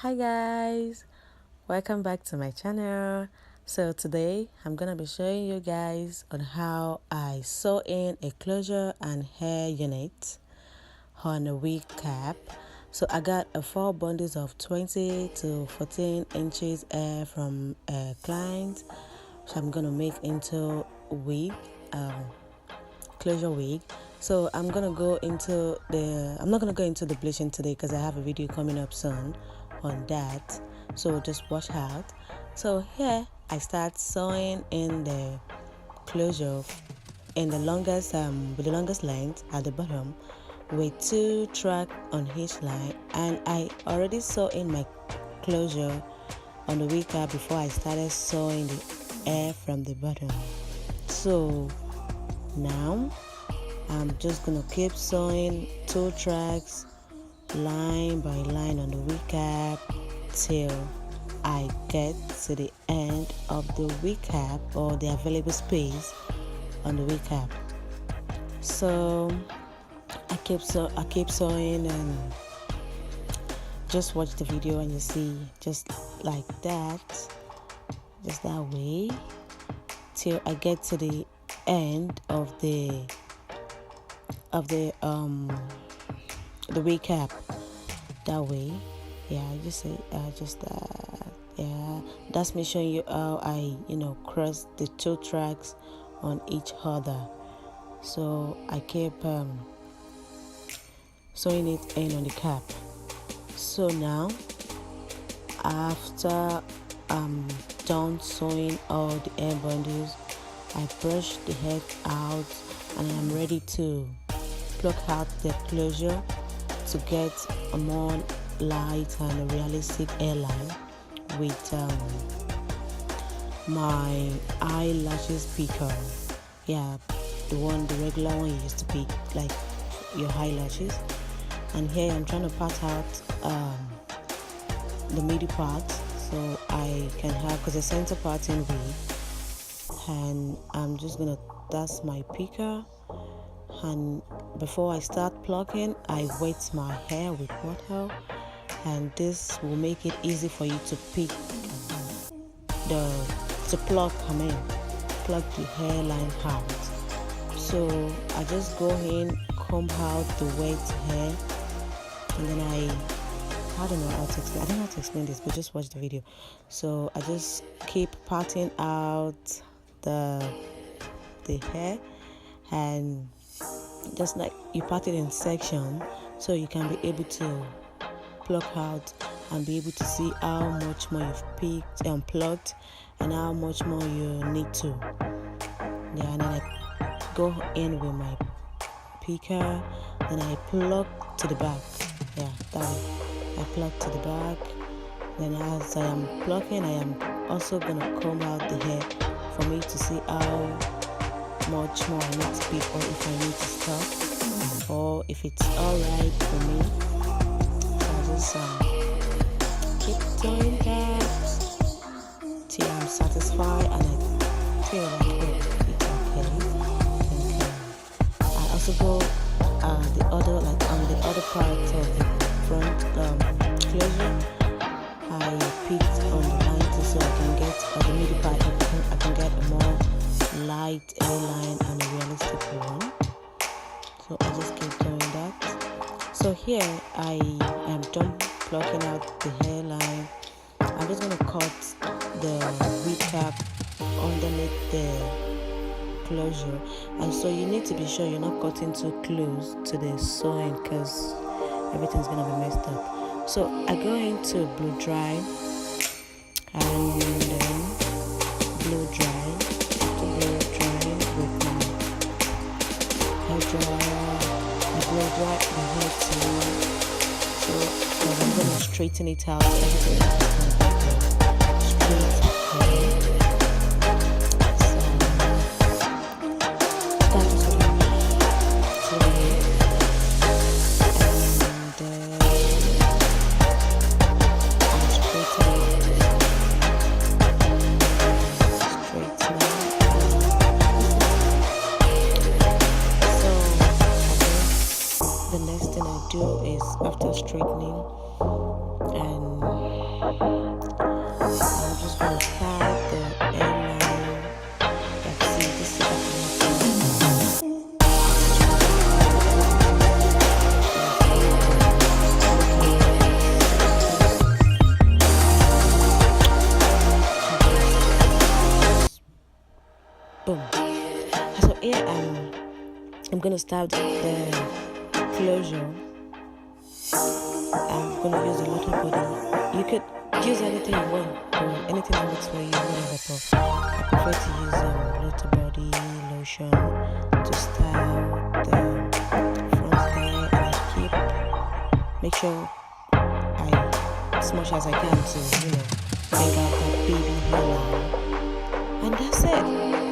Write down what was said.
Hi guys, welcome back to my channel. So today I'm gonna be showing you guys on how I sew in a closure and hair unit on a wig cap. So I got 4 bundles of 20 to 14 inches hair from a client, so I'm gonna make into wig, closure wig. So I'm not gonna go into the bleaching today because I have a video coming up soon on that, so just watch out. So here I start sewing in the closure in the longest with the longest length at the bottom with 2 tracks on each line, and I already sew in my closure on the wig cap before I started sewing the hair from the bottom. So now I'm just gonna keep sewing 2 tracks line by line on the wig cap till I get to the end of the wig cap or the available space on the wig cap. So I keep sewing, and just watch the video and you see, just like that, just that way till I get to the end of the wig cap. That way, yeah, yeah, that's me showing you how I cross the 2 tracks on each other. So I keep sewing it in on the cap. So now after I'm done sewing all the hair bundles, I brush the head out and I'm ready to pluck out the closure to get a more light and a realistic hairline with my eyelashes picker. Yeah, the regular one you used to pick, like your eyelashes. And here I'm trying to part out the middle part so I can have, because the center part in V, and I'm just gonna, that's my picker. And before I start plucking, I wet my hair with water, and this will make it easy for you to pick pluck the hairline out. So I just go in, comb out the wet hair, and then I don't know how to explain. I don't know how to explain this, but just watch the video. So I just keep parting out the hair, and just like you part it in section so you can be able to pluck out and be able to see how much more you've picked and plucked and how much more you need to. Yeah, and then I go in with my picker, then I pluck to the back. Yeah, that way. I pluck to the back. Then as I am plucking, I am also gonna comb out the hair for me to see how much more I need to pick, or if I need to stop, or if it's alright for me. So I just keep doing that till I'm satisfied and I feel like it's okay. I also go the other, like on the other part of the front closure, I picked on the line so I can get on the middle part. I can get a more light hairline and a realistic one. So I just keep doing that. So here I am done plucking out the hairline. I'm just gonna cut the wig cap underneath the closure, and so you need to be sure you're not cutting too close to the sewing because everything's gonna be messed up. So I go into blow dry, and then blow dry with my hair dryer. I blow dry my hair too, so I'm gonna straighten it out. Everything is gonna be straight hair. So that is what I do today. And I'm straightening the next thing I do is, after straightening and gonna start the closure. I'm gonna use the lota body. You could use anything you want, or anything that works for you, whatever. But I prefer to use lota body lotion to style the front hair, and I make sure I, as much as I can, to bring out that baby hairline, and that's it.